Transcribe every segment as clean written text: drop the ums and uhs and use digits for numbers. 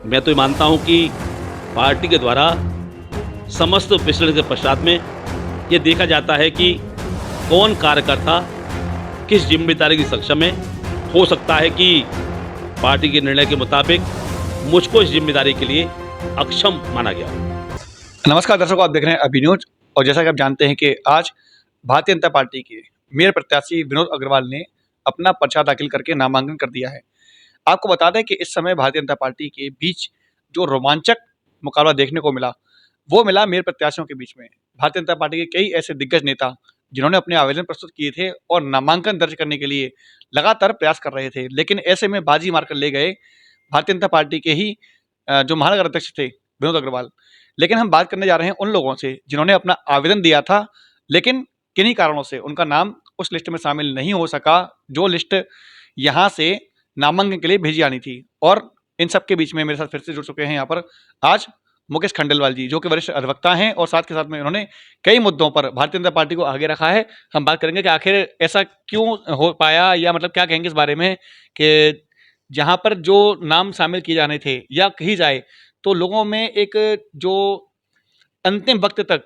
मैं तो ये मानता हूं कि पार्टी के द्वारा समस्त विश्लेषण के पश्चात में ये देखा जाता है कि कौन कार्यकर्ता किस जिम्मेदारी की सक्षम है। हो सकता है कि पार्टी के निर्णय के मुताबिक मुझको इस जिम्मेदारी के लिए अक्षम माना गया हो। नमस्कार दर्शकों, आप देख रहे हैं अभी न्यूज। और जैसा कि आप जानते हैं कि आज भारतीय जनता पार्टी के मेयर प्रत्याशी विनोद अग्रवाल ने अपना पर्चा दाखिल करके नामांकन कर दिया है। आपको बता दें कि इस समय भारतीय जनता पार्टी के बीच जो रोमांचक मुकाबला देखने को मिला वो मिला मेयर प्रत्याशियों के बीच में। भारतीय जनता पार्टी के कई ऐसे दिग्गज नेता जिन्होंने अपने आवेदन प्रस्तुत किए थे और नामांकन दर्ज करने के लिए लगातार प्रयास कर रहे थे, लेकिन ऐसे में बाजी मारकर ले गए भारतीय जनता पार्टी के ही जो महानगर अध्यक्ष थे विनोद अग्रवाल। लेकिन हम बात करने जा रहे हैं उन लोगों से जिन्होंने अपना आवेदन दिया था, लेकिन किन्हीं कारणों से उनका नाम उस लिस्ट में शामिल नहीं हो सका जो लिस्ट यहाँ से नामांकन के लिए भेजी आनी थी। और इन सब के बीच में मेरे साथ फिर से जुड़ चुके हैं यहाँ पर आज मुकेश खंडेलवाल जी, जो कि वरिष्ठ अधिवक्ता हैं और साथ के साथ में उन्होंने कई मुद्दों पर भारतीय जनता पार्टी को आगे रखा है। हम बात करेंगे कि आखिर ऐसा क्यों हो पाया, या मतलब क्या कहेंगे इस बारे में कि जहाँ पर जो नाम शामिल किए जाने थे, या कही जाए तो लोगों में एक जो अंतिम वक्त तक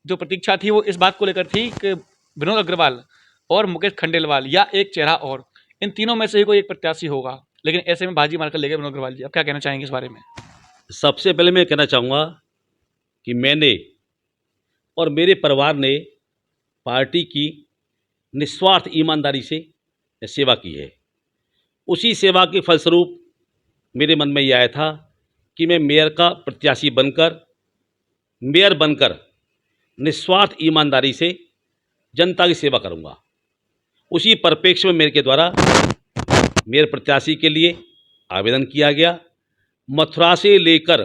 जो प्रतीक्षा थी वो इस बात को लेकर थी कि विनोद अग्रवाल और मुकेश खंडेलवाल या एक चेहरा और, इन तीनों में से ही कोई एक प्रत्याशी होगा। लेकिन ऐसे में बाजी मारकर ले गए विनोद अग्रवाल जी। आप क्या कहना चाहेंगे इस बारे में? सबसे पहले मैं कहना चाहूँगा कि मैंने और मेरे परिवार ने पार्टी की निस्वार्थ ईमानदारी से सेवा की है। उसी सेवा के फलस्वरूप मेरे मन में यह आया था कि मैं मेयर का प्रत्याशी मेयर बनकर निस्वार्थ ईमानदारी से जनता की सेवा करूंगा। उसी परिप्रेक्ष्य में मेरे के द्वारा मेयर प्रत्याशी के लिए आवेदन किया गया। मथुरा से लेकर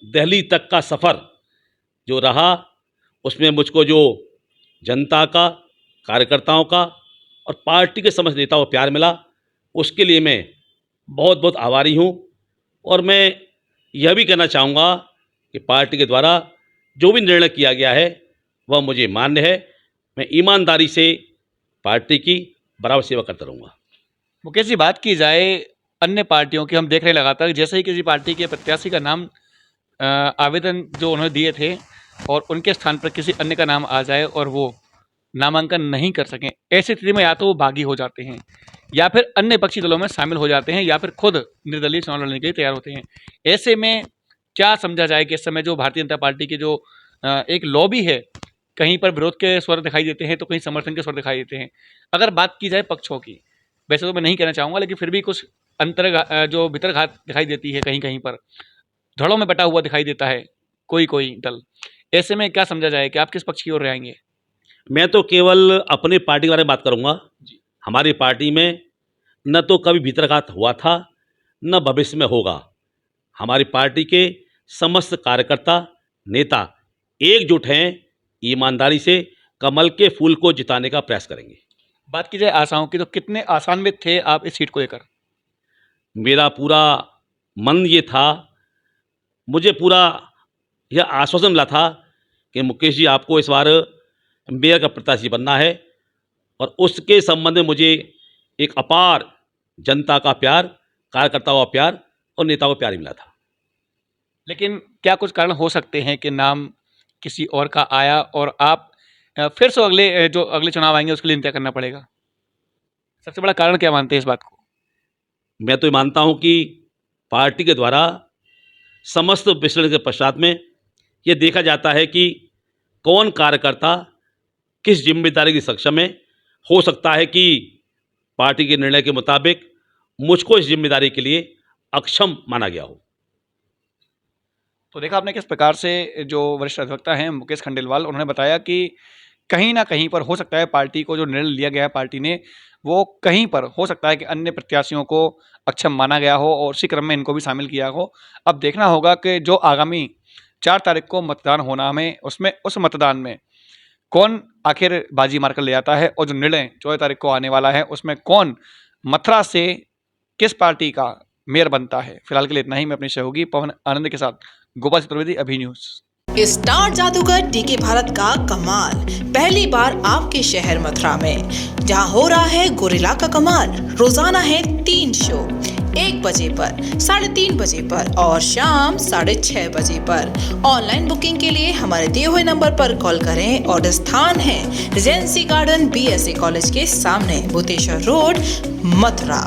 दिल्ली तक का सफ़र जो रहा उसमें मुझको जो जनता का, कार्यकर्ताओं का और पार्टी के समस्त नेताओं को प्यार मिला, उसके लिए मैं बहुत बहुत आभारी हूँ। और मैं यह भी कहना चाहूँगा कि पार्टी के द्वारा जो भी निर्णय किया गया है वह मुझे मान्य है। मैं ईमानदारी से पार्टी की बराबर सेवा करता रहूँगा। मुकेश जी, बात की जाए अन्य पार्टियों की, हम देख रहे हैं लगातार जैसे ही किसी पार्टी के प्रत्याशी का नाम आवेदन जो उन्होंने दिए थे और उनके स्थान पर किसी अन्य का नाम आ जाए और वो नामांकन नहीं कर सकें, ऐसी स्थिति में या तो वो बागी हो जाते हैं या फिर अन्य पक्षी दलों में शामिल हो जाते हैं या फिर खुद निर्दलीय चुनाव लड़ने के लिए तैयार होते हैं। ऐसे में क्या समझा जाए कि इस समय जो भारतीय जनता पार्टी की जो एक लॉबी है, कहीं पर विरोध के स्वर दिखाई देते हैं तो कहीं समर्थन के स्वर दिखाई देते हैं। अगर बात की जाए पक्षों की, वैसे तो मैं नहीं कहना चाहूँगा, लेकिन फिर भी कुछ अंतर जो भीतरघात दिखाई देती है, कहीं कहीं पर धड़ों में बटा हुआ दिखाई देता है कोई दल। ऐसे में क्या समझा जाए कि आप किस पक्ष की ओर रहेंगे? मैं तो केवल अपने पार्टी के बारे में बात करूँगा। हमारी पार्टी में न तो कभी भीतरघात हुआ था न भविष्य में होगा। हमारी पार्टी के समस्त कार्यकर्ता, नेता एकजुट हैं, ईमानदारी से कमल के फूल को जिताने का प्रयास करेंगे। बात की जाए आशाओं की, तो कितने आशान्वित थे आप इस सीट को लेकर? मेरा पूरा मन ये था, मुझे पूरा यह आश्वासन मिला था कि मुकेश जी आपको इस बार मेयर का प्रत्याशी बनना है, और उसके संबंध में मुझे एक अपार जनता का प्यार, कार्यकर्ताओं का प्यार और नेताओं का प्यार मिला था। लेकिन क्या कुछ कारण हो सकते हैं कि नाम किसी और का आया और आप फिर से अगले चुनाव आएंगे उसके लिए इंतजार करना पड़ेगा? सबसे बड़ा कारण क्या मानते हैं इस बात को? मैं तो ये मानता हूँ कि पार्टी के द्वारा समस्त विश्लेषण के पश्चात में ये देखा जाता है कि कौन कार्यकर्ता किस जिम्मेदारी की सक्षम है। हो सकता है कि पार्टी के निर्णय के मुताबिक मुझको इस जिम्मेदारी के लिए अक्षम माना गया हो। तो देखा आपने किस प्रकार से जो वरिष्ठ अधिवक्ता हैं मुकेश खंडेलवाल, उन्होंने बताया कि कहीं ना कहीं पर हो सकता है पार्टी को जो निर्णय लिया गया है पार्टी ने, वो कहीं पर हो सकता है कि अन्य प्रत्याशियों को अक्षम माना गया हो और उसी क्रम में इनको भी शामिल किया हो। अब देखना होगा कि जो आगामी 4 तारीख को मतदान होना में, उसमें उस मतदान में कौन आखिर बाजी मारकर ले आता है, और जो निर्णय 14 तारीख को आने वाला है उसमें कौन मथुरा से किस पार्टी का मेयर बनता है। फिलहाल के लिए इतना ही। मैं अपनी सहयोगी पवन आनंद के साथ गोपाल चतुर्वेदी, अभी न्यूज। स्टार जादूगर डीके भारत का कमाल पहली बार आपके शहर मथुरा में, जहां हो रहा है गोरिल्ला का कमाल। रोजाना है 3 शो, 1 बजे पर, 3:30 बजे पर और शाम 6:30 बजे पर। ऑनलाइन बुकिंग के लिए हमारे दिए हुए नंबर पर कॉल करें और स्थान है रीजेंसी गार्डन BSA कॉलेज के सामने, भूतेश्वर रोड, मथुरा।